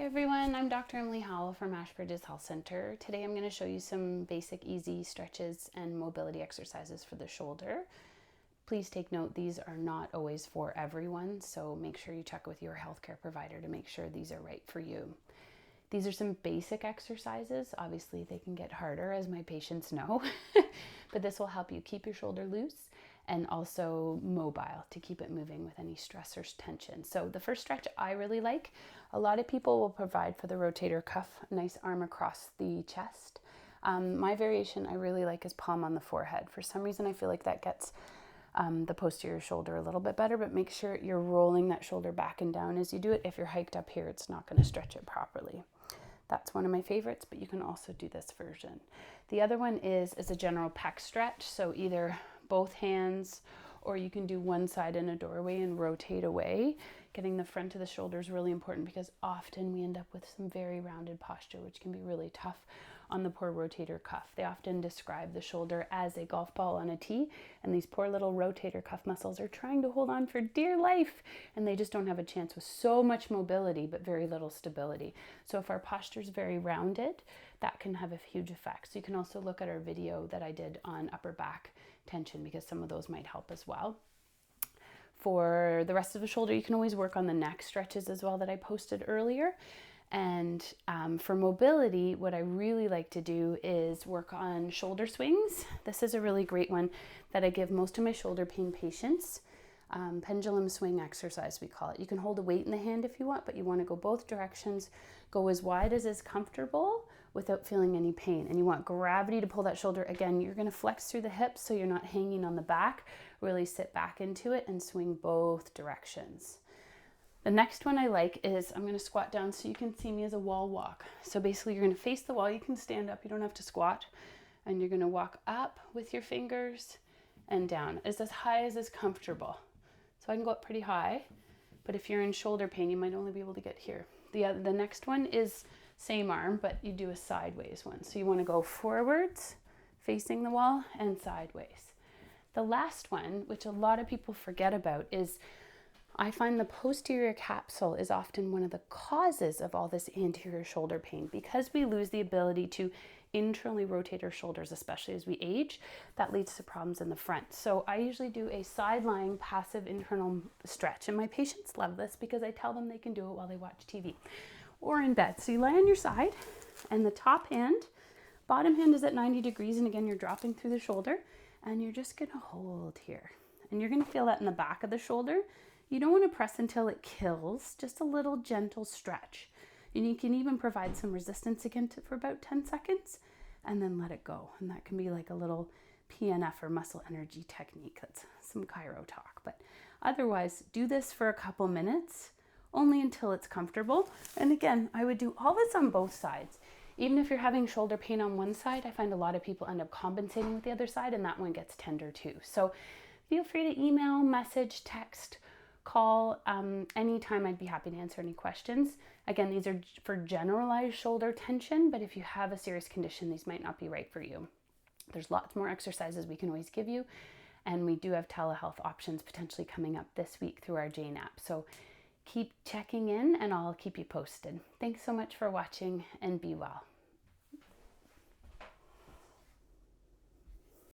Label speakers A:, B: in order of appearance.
A: Hi everyone, I'm Dr. Emily Howell from Ashbridge Health Center. Today I'm going to show you some basic easy stretches and mobility exercises for the shoulder. Please take note, these are not always for everyone, so make sure you check with your healthcare provider to make sure these are right for you. These are some basic exercises. Obviously they can get harder, as my patients know, but this will help you keep your shoulder loose and also mobile to keep it moving with any stress or tension. So the first stretch I really like, a lot of people will provide for the rotator cuff, a nice arm across the chest. My variation I really like is palm on the forehead. For some reason I feel like that gets the posterior shoulder a little bit better, but make sure you're rolling that shoulder back and down as you do it. If you're hiked up here, it's not going to stretch it properly. That's one of my favorites, but you can also do this version. The other one is a general pec stretch, so either both hands, or you can do one side in a doorway and rotate away. Getting the front of the shoulder is really important because often we end up with some very rounded posture, which can be really tough on the poor rotator cuff. They often describe the shoulder as a golf ball on a tee, and these poor little rotator cuff muscles are trying to hold on for dear life, and they just don't have a chance with so much mobility but very little stability. So if our posture is very rounded, that can have a huge effect. So you can also look at our video that I did on upper back tension because some of those might help as well. For the rest of the shoulder, you can always work on the neck stretches as well that I posted earlier. And for mobility, what I really like to do is work on shoulder swings. This is a really great one that I give most of my shoulder pain patients. Pendulum swing exercise, we call it. You can hold a weight in the hand if you want, but you want to go both directions. Go as wide as is comfortable without feeling any pain. And you want gravity to pull that shoulder. Again, you're going to flex through the hips so you're not hanging on the back. Really sit back into it and swing both directions. The next one I like is I'm going to squat down so you can see me as a wall walk. So basically you're going to face the wall. You can stand up. You don't have to squat. And you're going to walk up with your fingers and down as high as is comfortable. So I can go up pretty high, but if you're in shoulder pain, you might only be able to get here. The next one is same arm, but you do a sideways one. So you want to go forwards, facing the wall, and sideways. The last one, which a lot of people forget about, is I find the posterior capsule is often one of the causes of all this anterior shoulder pain. Because we lose the ability to internally rotate our shoulders, especially as we age, that leads to problems in the front. So I usually do a side-lying passive internal stretch, and my patients love this because I tell them they can do it while they watch TV or in bed. So you lie on your side, and the top hand, bottom hand is at 90 degrees, and again, you're dropping through the shoulder, and you're just gonna hold here. And you're gonna feel that in the back of the shoulder. You don't want to press until it kills, just a little gentle stretch. And you can even provide some resistance again for about 10 seconds and then let it go. And that can be like a little PNF or muscle energy technique. That's some chiro talk. But otherwise, do this for a couple minutes, only until it's comfortable. And again, I would do all this on both sides. Even if you're having shoulder pain on one side, I find a lot of people end up compensating with the other side, and that one gets tender too. So feel free to email, message, text, call anytime. I'd be happy to answer any questions. Again, these are for generalized shoulder tension, but if you have a serious condition, these might not be right for you. There's lots more exercises we can always give you, and we do have telehealth options potentially coming up this week through our Jane app. So keep checking in and I'll keep you posted. Thanks so much for watching, and be well.